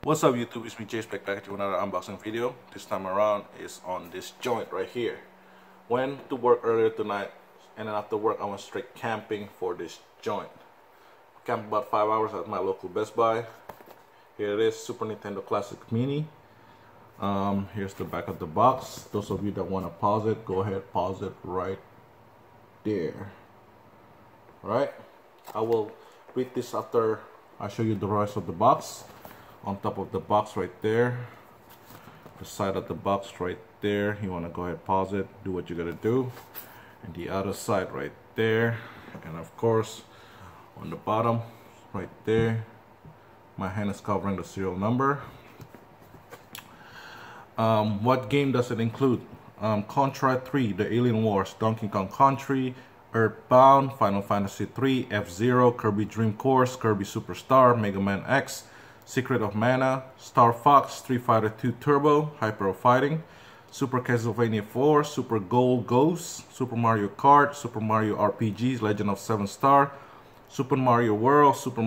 What's up YouTube, it's me Jay back to another unboxing video. This time around is on this joint right here. Went to work earlier tonight and then after work I went straight camping for this joint. Camped about 5 hours at my local Best Buy. Here it is, Super Nintendo Classic Mini. Here's the back of the box. Those of you that want to pause it, go ahead, pause it right there. Alright, I will read this after I show you the rest of the box. On top of the box right there, the side of the box right there, you want to go ahead, pause it, do what you gotta do, and the other side right there, and of course on the bottom right there, my hand is covering the serial number. What game does it include? Contra 3, The Alien Wars, Donkey Kong Country, Earthbound, Final Fantasy 3, F-Zero, Kirby Dream Course, Kirby Superstar, Mega Man X, Secret of Mana, Star Fox, Street Fighter 2 Turbo, Hyper Fighting, Super Castlevania 4, Super Gold Ghost, Super Mario Kart, Super Mario RPGs, Legend of Seven Star, Super Mario World, Super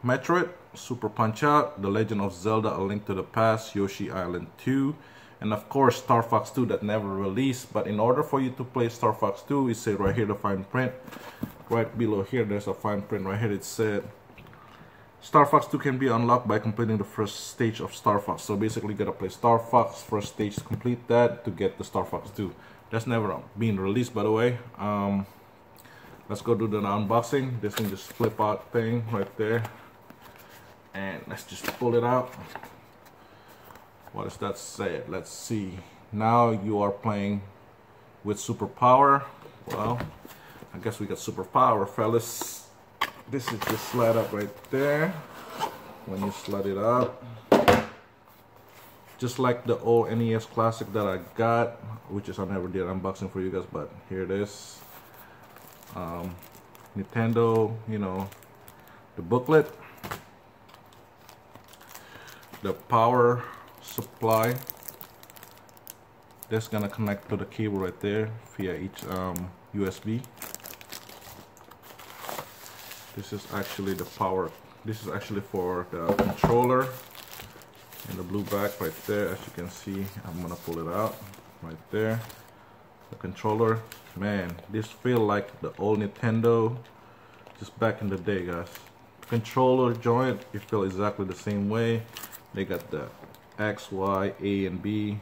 Metroid, Super Punch-Out, The Legend of Zelda: A Link to the Past, Yoshi Island 2, and of course Star Fox 2 that never released. But in order for you to play Star Fox 2, it said right here the fine print. Right below here there's a fine print right here. It said Star Fox 2 can be unlocked by completing the first stage of Star Fox. So basically you gotta play Star Fox first stage to complete that to get the Star Fox 2. That's never been released, by the way. Let's go do the unboxing. This thing just flip out thing right there. And let's just pull it out. What does that say? Let's see. Now you are playing with superpower. Well, I guess we got superpower, fellas. This is just slide up right there. When you slide it up, just like the old NES Classic that I got, which is I never did unboxing for you guys, but here it is. Nintendo, you know, the booklet, the power supply. That's gonna connect to the cable right there via each USB. This is actually the power. This is actually for the controller in the blue back right there. As you can see, I'm gonna pull it out right there. The controller, man, this feel like the old Nintendo, just back in the day, guys. Controller joint, it feel exactly the same way. They got the X, Y, A, and B,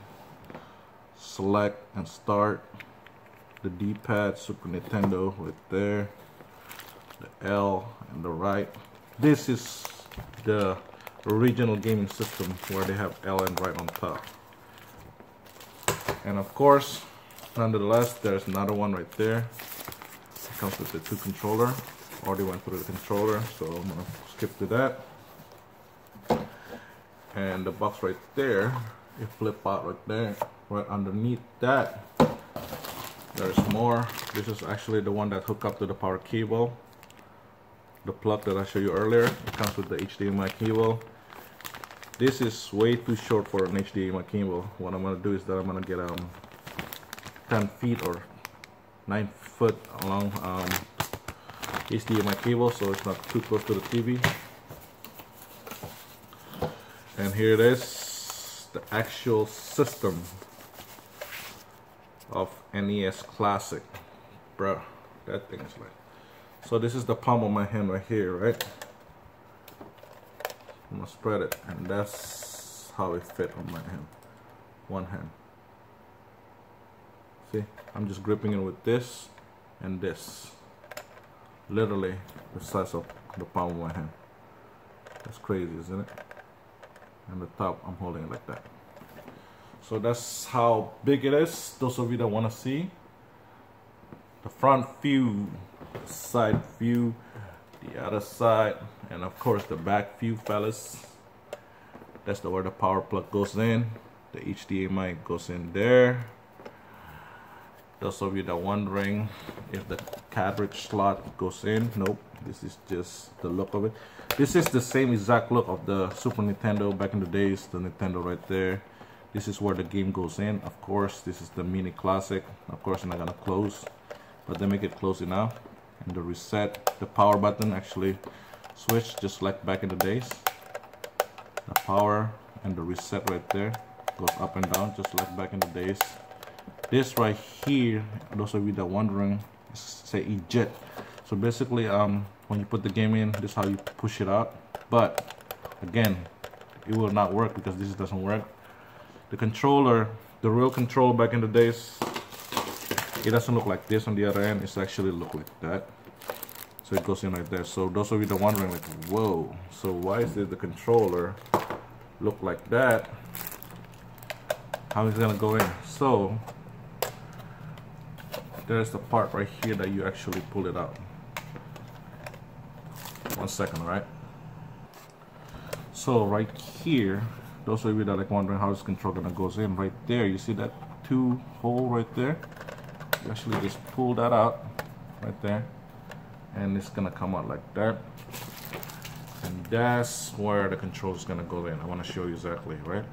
select and start. The D-pad, Super Nintendo right there. The L and the right. This is the original gaming system where they have L and right on top. And of course, nonetheless, there's another one right there. It comes with the two controller. Already went through the controller, so I'm gonna skip to that. And the box right there, it flip out right there. Right underneath that, there's more. This is actually the one that hook up to the power cable. The plug that I showed you earlier, it comes with the HDMI cable. This is way too short for an HDMI cable. What I'm gonna do is that I'm gonna get 10 feet or 9 foot long HDMI cable, so it's not too close to the TV. And here it is, the actual system of NES Classic. Bruh, that thing is like. So this is the palm of my hand right here, right? I'm gonna spread it, and that's how it fit on my hand. One hand. See, I'm just gripping it with this and this. Literally the size of the palm of my hand. That's crazy, isn't it? And the top, I'm holding it like that. So that's how big it is. Those of you that want to see the front view, the side view, the other side, and of course the back view, fellas. That's where the power plug goes in. The HDMI goes in there. Those of you that are wondering if the cartridge slot goes in, nope. This is just the look of it. This is the same exact look of the Super Nintendo back in the days. The Nintendo right there. This is where the game goes in. Of course, this is the Mini Classic. Of course, I'm not gonna close, but they make it close enough. And the reset, the power button actually switch just like back in the days. the power and the reset right there goes up and down just like back in the days. This right here, those of you that are wondering, say eject. So basically when you put the game in, this is how you push it out. But again, it will not work because this doesn't work. The controller, the real controller back in the days, it doesn't look like this on the other end. It's actually look like that. So it goes in right there. So those of you that are wondering, like, whoa, so why is the controller look like that? How is it gonna go in? So there's the part right here that you actually pull it out. 1 second, right? So right here, those of you that are like wondering how this controller gonna goes in, right there, you see that 2 hole right there? You actually just pull that out right there, and it's gonna come out like that, and that's where the controller is gonna go in. I want to show you exactly, right?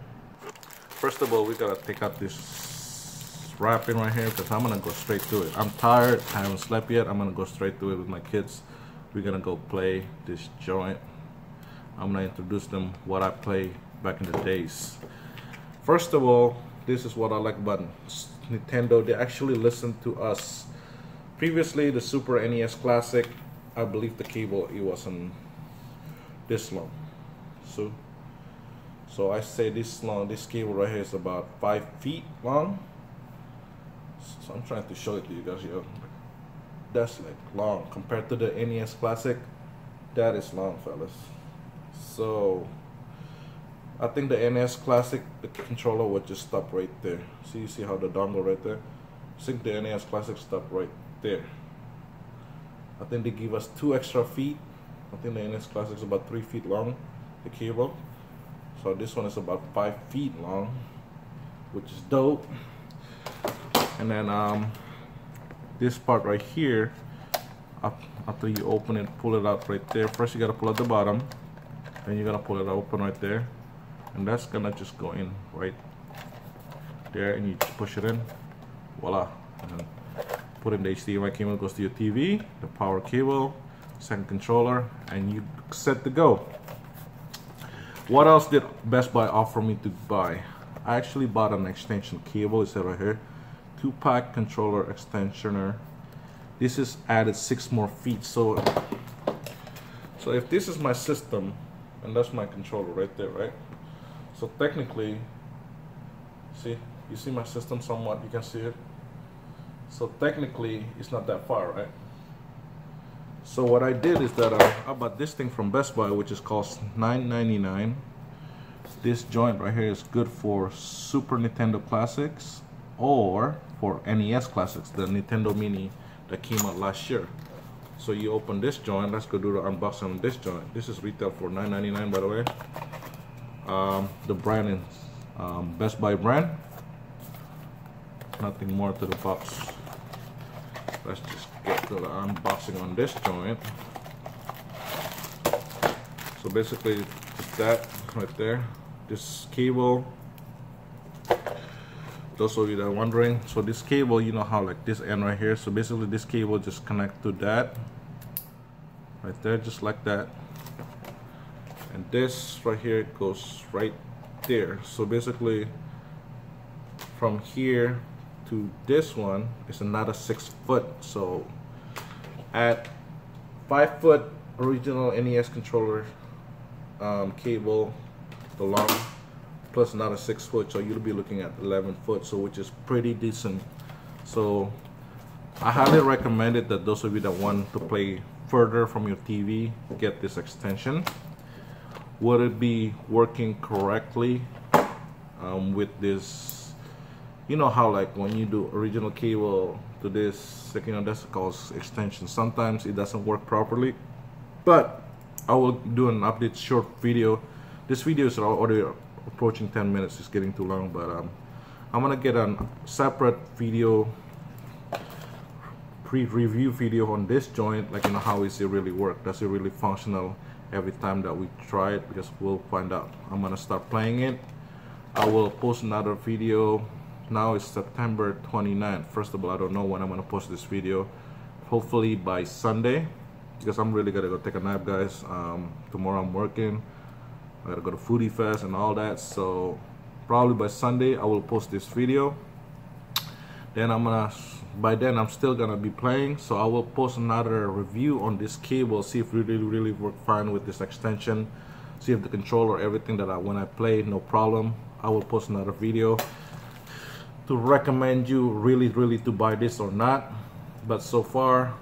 First of all, we gotta take out this wrapping right here because I'm gonna go straight to it. I'm tired, I haven't slept yet. I'm gonna go straight to it with my kids. We're gonna go play this joint. I'm gonna introduce them what I play back in the days. First of all, this is what I like about Nintendo. They actually listen to us. Previously, the Super NES Classic, I believe the cable, it wasn't this long. So I say this long, this cable right here is about 5 feet long. So I'm trying to show it to you guys here. That's like long compared to the NES Classic. That is long, fellas. So I think the NES Classic, the controller would just stop right there. See, you see how the dongle right there? I think the NES Classic stopped right there. I think they give us 2 extra feet. I think the NES Classic is about 3 feet long, the cable. So this one is about 5 feet long, which is dope. And then this part right here, after you open it, pull it out right there. First you gotta pull out the bottom, then you gotta pull it open right there, and that's gonna just go in right there, and you just push it in, voila. And then put in the HDMI cable, goes to your TV, the power cable, second controller, and you set to go. What else did Best Buy offer me to buy? I actually bought an extension cable. It's right here, 2-pack controller extensioner. This is added 6 more feet. So if this is my system, and that's my controller right there, right? So technically, see, you see my system somewhat, you can see it. So technically, it's not that far, right? So what I did is that I bought this thing from Best Buy, which is cost $9.99. This joint right here is good for Super Nintendo Classics or for NES Classics, the Nintendo Mini that came out last year. So you open this joint. Let's go do the unboxing on this joint. This is retail for $9.99, by the way. The brand is Best Buy brand. Nothing more to the box. Let's just get to the unboxing on this joint. So basically, it's that right there. This cable. Those of you that are wondering, so this cable, you know how like this end right here. So basically, this cable just connect to that right there, just like that. And this right here goes right there. So basically, from here to this one is another 6 foot. So at 5 foot original NES controller cable, the long, plus another 6 foot, so you'll be looking at 11 foot, so which is pretty decent. So I highly recommend it that those of you that want to play further from your TV, get this extension. Would it be working correctly with this? You know how like when you do original cable to this, you know, that's called extension. Sometimes it doesn't work properly, but I will do an update short video. This video is already approaching 10 minutes. It's getting too long, but I'm gonna get a separate video, pre-review video on this joint, like, you know, how is it really work, does it really functional every time that we try it, because we'll find out. I'm gonna start playing it. I will post another video. Now it's September 29th. First of all, I don't know when I'm gonna post this video. Hopefully by Sunday, because I'm really gonna go take a nap, guys. Tomorrow I'm working. I gotta go to Foodie Fest and all that. So probably by Sunday I will post this video. Then by then I'm still gonna be playing, so I will post another review on this cable, see if it really work fine with this extension, see if the controller, everything that when I play, no problem. I will post another video to recommend you really to buy this or not. But so far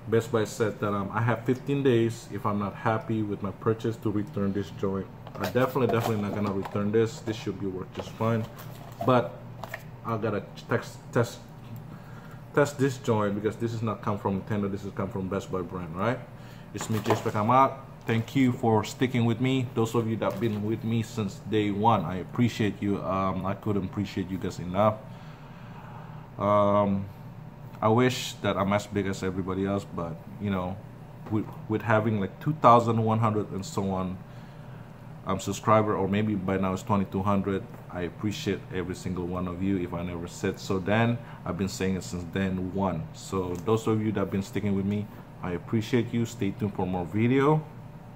Best Buy said that I have 15 days if I'm not happy with my purchase to return this joint. I definitely not gonna return this. This should be work just fine, but I gotta test this joint because this is not come from Nintendo. This is come from Best Buy brand, right? It's me, J-Spec. I'm out. Thank you for sticking with me. Those of you that have been with me since day one, I appreciate you. I couldn't appreciate you guys enough. I wish that I'm as big as everybody else, but you know, with having like 2,100 and so on subscriber, or maybe by now it's 2,200, I appreciate every single one of you. If I never said so then, I've been saying it since then one. So those of you that have been sticking with me, I appreciate you. Stay tuned for more video.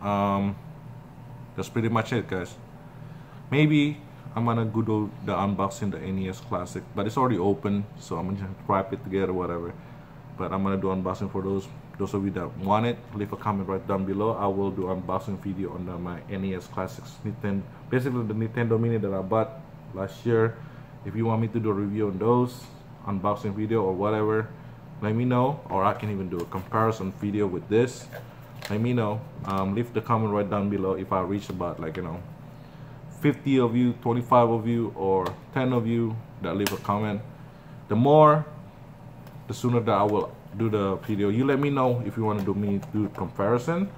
That's pretty much it, guys. Maybe I'm gonna go the unboxing the NES Classic, but it's already open, so I'm gonna wrap it together, whatever. But I'm gonna do unboxing for those of you that want it. Leave a comment right down below. I will do unboxing video on my NES Classics, Nintendo, basically the Nintendo Mini that I bought last year. If you want me to do a review on those, unboxing video or whatever, let me know. Or I can even do a comparison video with this. Let me know. Leave the comment right down below if I reach about, like, you know, 50 of you, 25 of you, or 10 of you that leave a comment. The sooner that I will do the video. You let me know if you want to do comparison,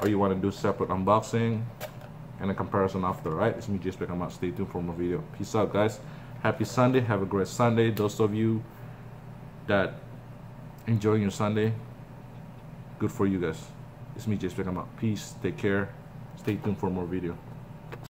or you want to do separate unboxing and a comparison after. Right? It's me, J-Spec. I'm out. Stay tuned for more video. Peace out, guys. Happy Sunday. Have a great Sunday. Those of you that enjoying your Sunday, good for you guys. It's me, J-Spec. I'm out. Peace. Take care. Stay tuned for more video.